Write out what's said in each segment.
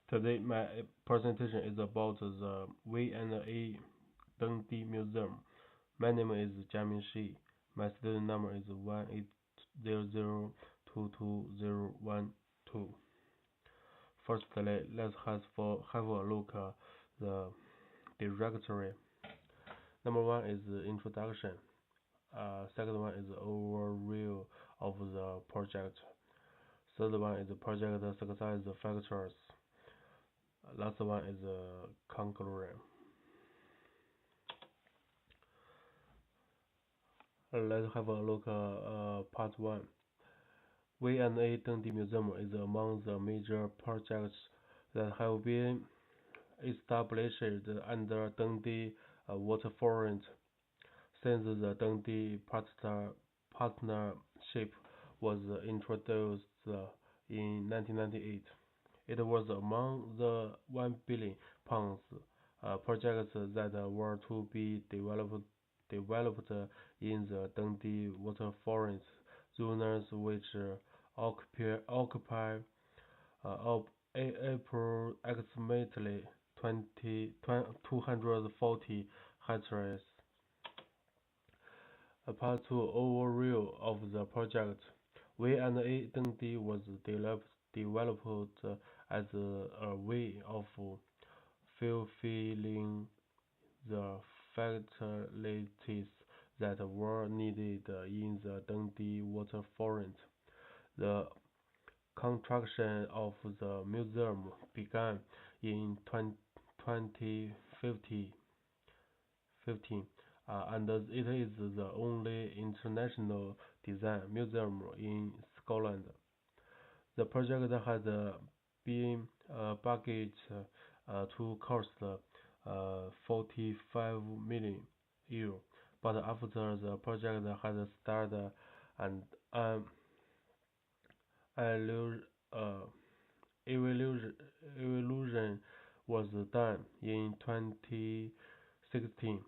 Today, my presentation is about the V&A Dundee Museum. My name is Jiamin Shi. My student number is 180022012. Firstly, let's have a look at the directory. Number one is the introduction. Second one is the overview of the project. Third one is the project success factors. Last one is the conclusion. Let's have a look at part 1. V&A Dundee Museum is among the major projects that have been established under Dundee Waterfront since the Dundee Partnership was introduced in 1998. It was among the £1 billion projects that were to be developed in the Dundee Waterfront zones, which occupy approximately 240 hectares. Part 2 overview of the project. V&A Dundee was developed as a way of fulfilling the facilities that were needed in the Dundee Waterfront. The construction of the museum began in 2015, and it is the only international design museum in Scotland. The project has been budgeted to cost €45 million, but after the project has started and evaluation was done in 2016,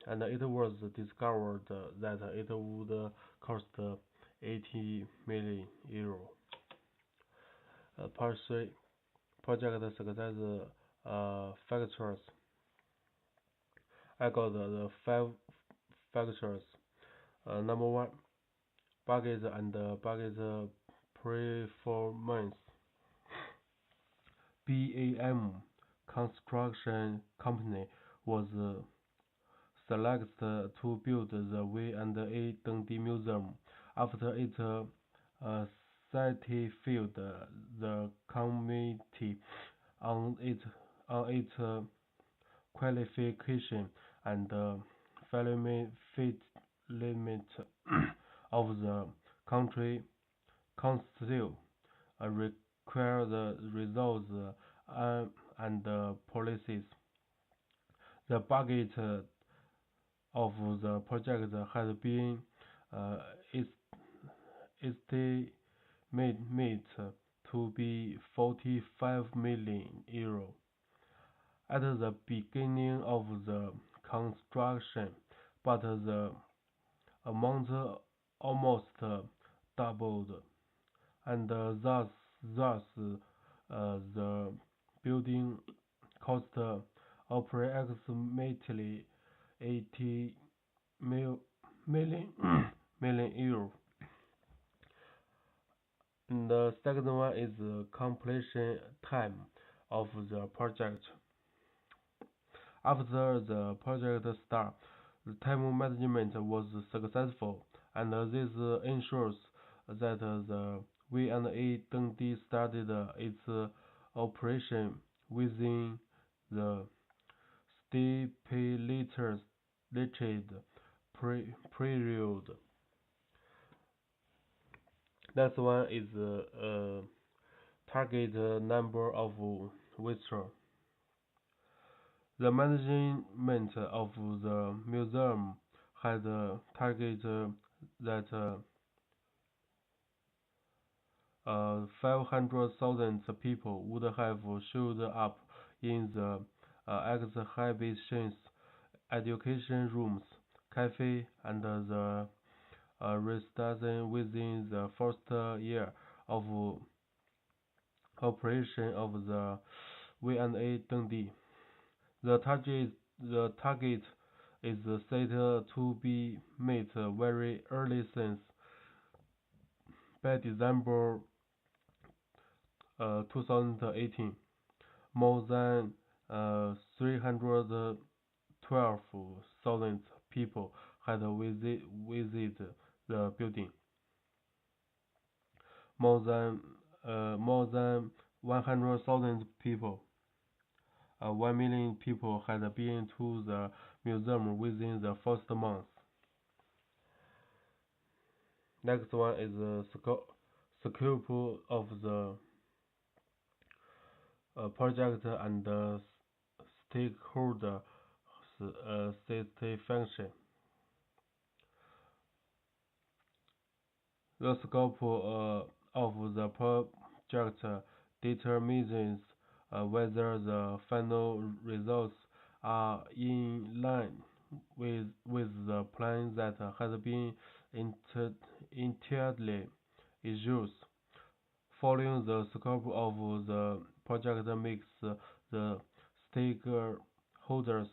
and it was discovered that it would cost €80 million. Part 3 Project success factors. I got the 5 factors. Number 1, budget and budget performance. BAM Construction Company was selected to build the V&A Dundee Museum after it certified the committee on its qualification and fulfillment of the country council require the results and policies. The budget of the project has been estimated to be €45 million. At the beginning of the construction, but the amount almost doubled, and thus the building cost approximately €80 million. And the second one is the completion time of the project. After the project start, the time management was successful, and this ensures that the V&A Dundee started its operation within the stipulated period. Next one is target number of visitors. The management of the museum had targeted that 500,000 people would have showed up in the exhibitions, education rooms, cafe, and the restaurant within the first year of operation of the V&A Dundee. The target is set to be met very early since by December 2018. More than 312,000 people had visited the building. More than 100,000 people, 1 million people had been to the museum within the first month. Next one is the scope of the project and stakeholder satisfaction. The scope of the project determines whether the final results are in line with the plan that has been entirely issued. Following the scope of the project makes the stakeholders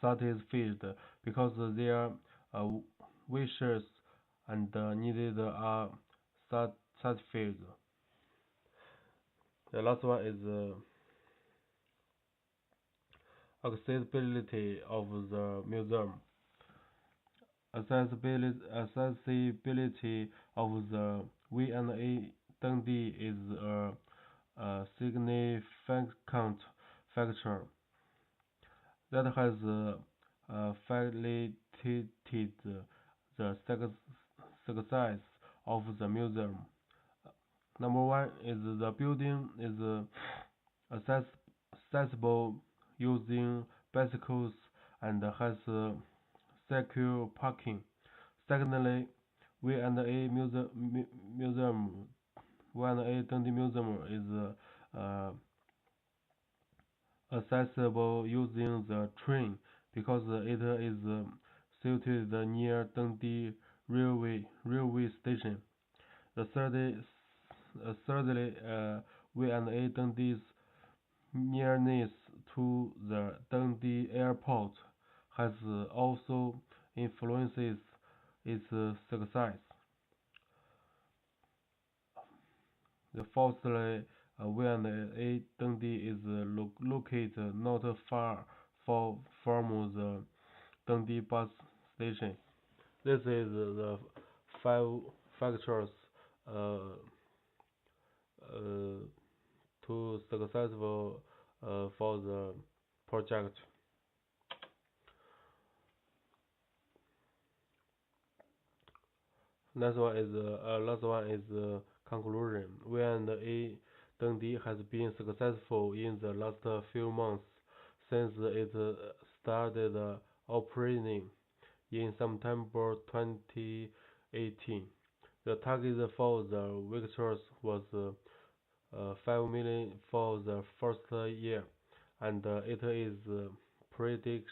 satisfied because their uh, wishes and needs are satisfied. The last one is accessibility of the museum. Accessibility of the V&A Dundee is a significant factor that has facilitated the success of the museum. Number one is the building is accessible using bicycles and has secure parking. Secondly, V&A Museum V&A Dundee Museum is accessible using the train because it is situated near Dundee railway station. Thirdly, V&A Dundee's nearness to the Dundee airport has also influences its success. Fourthly, V&A Dundee is located not far from the Dundee bus station. This is the 5 factors uh, to successful for the project. Last one is conclusion. V&A Dundee has been successful in the last few months since it started operating in September 2018. The target for the visitors was 5 million for the first year, and it is predicted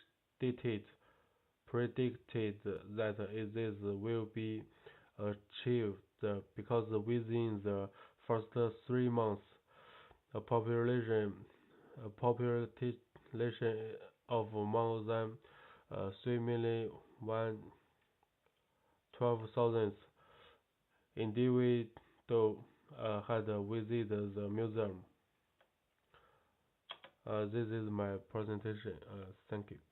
that this will be achieved because within the first 3 months, a population of more than 3,112,000 individuals had visited the museum. This is my presentation. Thank you.